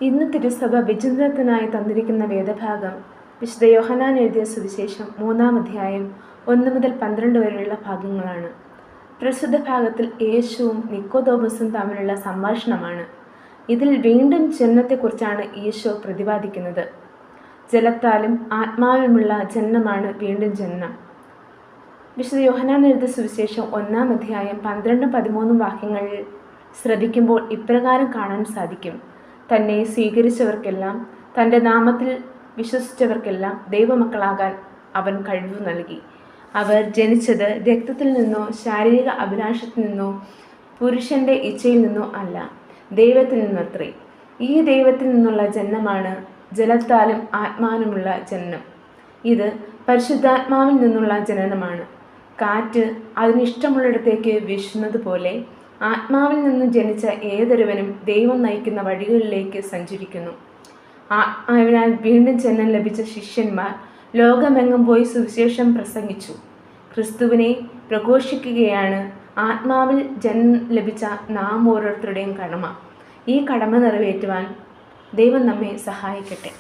ഇന്ന് തിരുസഭ വിചിന്തനത്തിനായി തന്നിരിക്കുന്ന വേദഭാഗം വിശുദ്ധ യോഹന്നാൻ എഴുതിയ സുവിശേഷം 3-ാം അധ്യായം 1 മുതൽ 12 വരെയുള്ള ഭാഗങ്ങളാണ്. പ്രസ്തുത ഭാഗത്തിൽ യേശുവും നിക്കോദോമസും തമ്മിലുള്ള സംഭാഷണമാണ്. ഇതിൽ വീണ്ടും ജനനത്തെക്കുറിച്ചാണ് ഈശോ പ്രതിപാദിക്കുന്നത്. ജലത്താലും ആത്മാവിലുമുള്ള ജനനമാണ് വീണ്ടും ജനനം. വിശുദ്ധ യോഹന്നാൻ എഴുതിയ സുവിശേഷം 1-ാം അധ്യായം 12-13 വാക്യങ്ങളിൽ ശ്രദ്ധിക്കുമ്പോൾ ഇപ്രകാരം കാണാൻ സാധിക്കും. തന്നെ സ്വീകരിച്ചവർക്കെല്ലാം, തൻ്റെ നാമത്തിൽ വിശ്വസിച്ചവർക്കെല്ലാം ദൈവമക്കളാകാൻ അവൻ കഴിവ് നൽകി. അവർ ജനിച്ചത് രക്തത്തിൽ നിന്നോ ശാരീരിക അഭിലാഷത്തിൽ നിന്നോ പുരുഷൻ്റെ ഇച്ഛയിൽ നിന്നോ അല്ല, ദൈവത്തിൽ നിന്നത്രേ. ഈ ദൈവത്തിൽ നിന്നുള്ള ജനനമാണ് ജലത്താലും ആത്മാവിലുമുള്ള ജനനം. ഇത് പരിശുദ്ധാത്മാവിൽ നിന്നുള്ള ജനനമാണ്. കാറ്റ് അതിനിഷ്ടമുള്ളിടത്തേക്ക് വീശുന്നത് പോലെ ആത്മാവിൽ നിന്നും ജനിച്ച ഏതൊരുവനും ദൈവം നയിക്കുന്ന വഴികളിലേക്ക് സഞ്ചരിക്കുന്നു. ആത്മാവിനാൽ വീണ്ടും ജനനം ലഭിച്ച ശിഷ്യന്മാർ ലോകമെങ്ങും പോയി സുവിശേഷം പ്രസംഗിച്ചു. ക്രിസ്തുവിനെ പ്രഘോഷിക്കുകയാണ് ആത്മാവിൽ ജന്മം ലഭിച്ച നാം ഓരോരുത്തരുടെയും കടമ. ഈ കടമ നിറവേറ്റുവാൻ ദൈവം നമ്മെ സഹായിക്കട്ടെ.